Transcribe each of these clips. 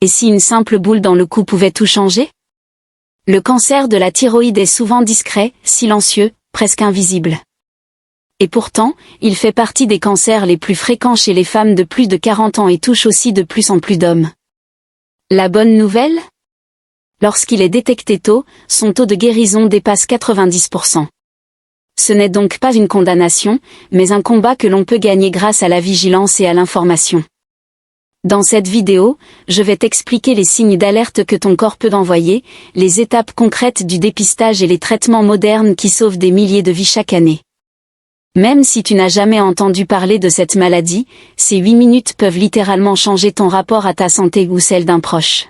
Et si une simple boule dans le cou pouvait tout changer? Le cancer de la thyroïde est souvent discret, silencieux, presque invisible. Et pourtant, il fait partie des cancers les plus fréquents chez les femmes de plus de 40 ans et touche aussi de plus en plus d'hommes. La bonne nouvelle? Lorsqu'il est détecté tôt, son taux de guérison dépasse 90%. Ce n'est donc pas une condamnation, mais un combat que l'on peut gagner grâce à la vigilance et à l'information. Dans cette vidéo, je vais t'expliquer les signes d'alerte que ton corps peut envoyer, les étapes concrètes du dépistage et les traitements modernes qui sauvent des milliers de vies chaque année. Même si tu n'as jamais entendu parler de cette maladie, ces 8 minutes peuvent littéralement changer ton rapport à ta santé ou celle d'un proche.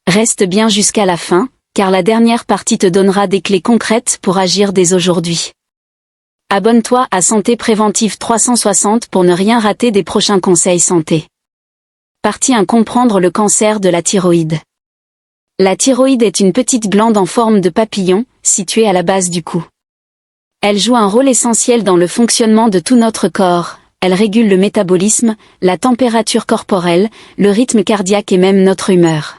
Reste bien jusqu'à la fin, car la dernière partie te donnera des clés concrètes pour agir dès aujourd'hui. Abonne-toi à Santé Préventive 360 pour ne rien rater des prochains conseils santé. Partie 1. Comprendre le cancer de la thyroïde. La thyroïde est une petite glande en forme de papillon, située à la base du cou. Elle joue un rôle essentiel dans le fonctionnement de tout notre corps. Elle régule le métabolisme, la température corporelle, le rythme cardiaque et même notre humeur.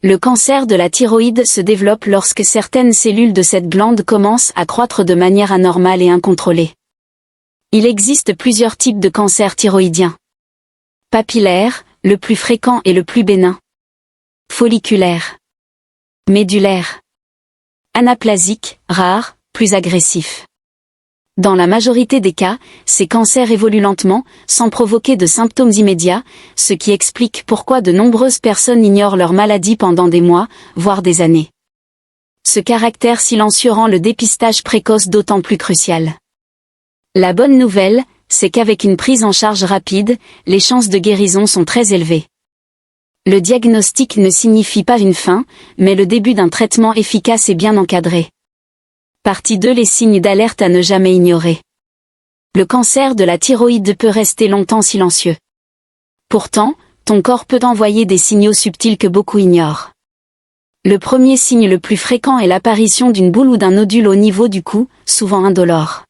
Le cancer de la thyroïde se développe lorsque certaines cellules de cette glande commencent à croître de manière anormale et incontrôlée. Il existe plusieurs types de cancers thyroïdiens. Papillaire, le plus fréquent et le plus bénin. Folliculaire. Médulaire. Anaplasique, rare, plus agressif. Dans la majorité des cas, ces cancers évoluent lentement, sans provoquer de symptômes immédiats, ce qui explique pourquoi de nombreuses personnes ignorent leur maladie pendant des mois, voire des années. Ce caractère silencieux rend le dépistage précoce d'autant plus crucial. La bonne nouvelle, c'est qu'avec une prise en charge rapide, les chances de guérison sont très élevées. Le diagnostic ne signifie pas une fin, mais le début d'un traitement efficace et bien encadré. Partie 2. Les signes d'alerte à ne jamais ignorer. Le cancer de la thyroïde peut rester longtemps silencieux. Pourtant, ton corps peut envoyer des signaux subtils que beaucoup ignorent. Le premier signe le plus fréquent est l'apparition d'une boule ou d'un nodule au niveau du cou, souvent indolore.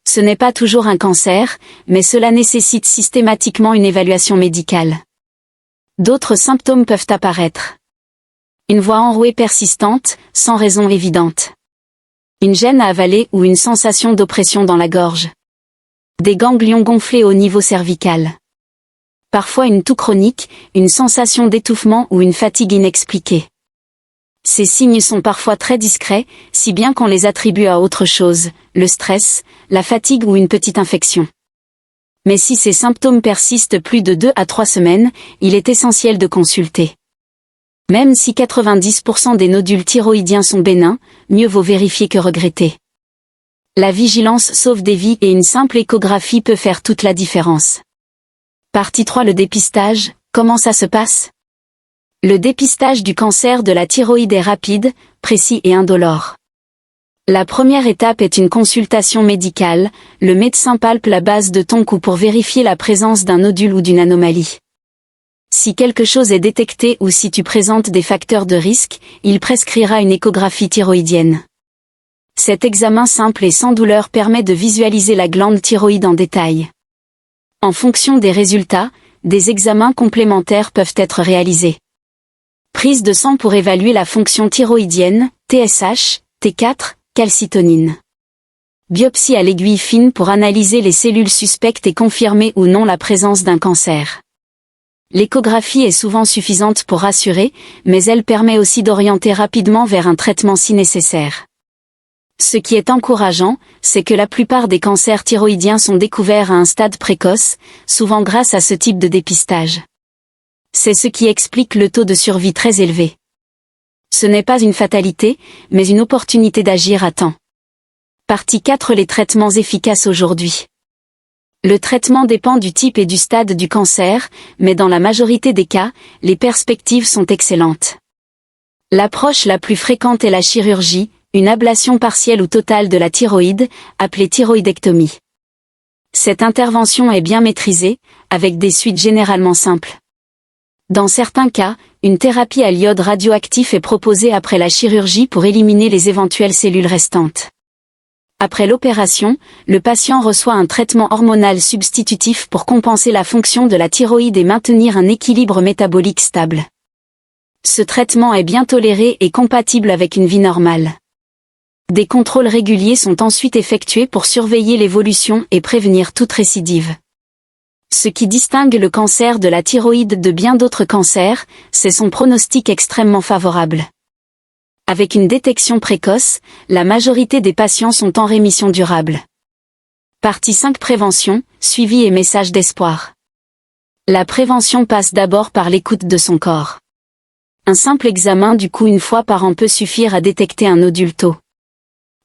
Ce n'est pas toujours un cancer, mais cela nécessite systématiquement une évaluation médicale. D'autres symptômes peuvent apparaître. Une voix enrouée persistante, sans raison évidente. Une gêne à avaler ou une sensation d'oppression dans la gorge. Des ganglions gonflés au niveau cervical. Parfois une toux chronique, une sensation d'étouffement ou une fatigue inexpliquée. Ces signes sont parfois très discrets, si bien qu'on les attribue à autre chose, le stress, la fatigue ou une petite infection. Mais si ces symptômes persistent plus de 2 à 3 semaines, il est essentiel de consulter. Même si 90% des nodules thyroïdiens sont bénins, mieux vaut vérifier que regretter. La vigilance sauve des vies et une simple échographie peut faire toute la différence. Partie 3. Le dépistage, comment ça se passe? Le dépistage du cancer de la thyroïde est rapide, précis et indolore. La première étape est une consultation médicale, le médecin palpe la base de ton cou pour vérifier la présence d'un nodule ou d'une anomalie. Si quelque chose est détecté ou si tu présentes des facteurs de risque, il prescrira une échographie thyroïdienne. Cet examen simple et sans douleur permet de visualiser la glande thyroïde en détail. En fonction des résultats, des examens complémentaires peuvent être réalisés. Prise de sang pour évaluer la fonction thyroïdienne, TSH, T4, calcitonine. Biopsie à l'aiguille fine pour analyser les cellules suspectes et confirmer ou non la présence d'un cancer. L'échographie est souvent suffisante pour rassurer, mais elle permet aussi d'orienter rapidement vers un traitement si nécessaire. Ce qui est encourageant, c'est que la plupart des cancers thyroïdiens sont découverts à un stade précoce, souvent grâce à ce type de dépistage. C'est ce qui explique le taux de survie très élevé. Ce n'est pas une fatalité, mais une opportunité d'agir à temps. Partie 4. Les traitements efficaces aujourd'hui. Le traitement dépend du type et du stade du cancer, mais dans la majorité des cas, les perspectives sont excellentes. L'approche la plus fréquente est la chirurgie, une ablation partielle ou totale de la thyroïde, appelée thyroïdectomie. Cette intervention est bien maîtrisée, avec des suites généralement simples. Dans certains cas, une thérapie à l'iode radioactif est proposée après la chirurgie pour éliminer les éventuelles cellules restantes. Après l'opération, le patient reçoit un traitement hormonal substitutif pour compenser la fonction de la thyroïde et maintenir un équilibre métabolique stable. Ce traitement est bien toléré et compatible avec une vie normale. Des contrôles réguliers sont ensuite effectués pour surveiller l'évolution et prévenir toute récidive. Ce qui distingue le cancer de la thyroïde de bien d'autres cancers, c'est son pronostic extrêmement favorable. Avec une détection précoce, la majorité des patients sont en rémission durable. Partie 5 Prévention, suivi et message d'espoir. La prévention passe d'abord par l'écoute de son corps. Un simple examen du cou une fois par an peut suffire à détecter un nodule tôt.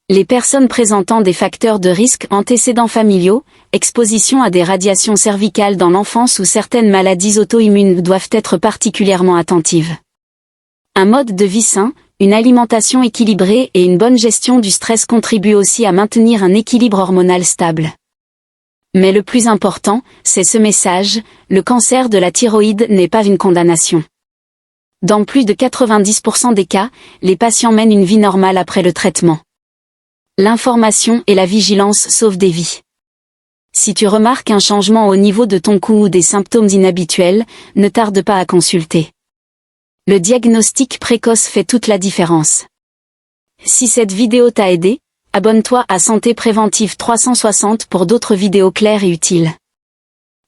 Les personnes présentant des facteurs de risque, antécédents familiaux, exposition à des radiations cervicales dans l'enfance ou certaines maladies auto-immunes doivent être particulièrement attentives. Un mode de vie sain, une alimentation équilibrée et une bonne gestion du stress contribuent aussi à maintenir un équilibre hormonal stable. Mais le plus important, c'est ce message, le cancer de la thyroïde n'est pas une condamnation. Dans plus de 90% des cas, les patients mènent une vie normale après le traitement. L'information et la vigilance sauvent des vies. Si tu remarques un changement au niveau de ton cou ou des symptômes inhabituels, ne tarde pas à consulter. Le diagnostic précoce fait toute la différence. Si cette vidéo t'a aidé, abonne-toi à Santé Préventive 360 pour d'autres vidéos claires et utiles.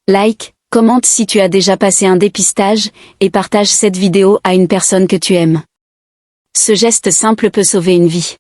Like, commente si tu as déjà passé un dépistage, et partage cette vidéo à une personne que tu aimes. Ce geste simple peut sauver une vie.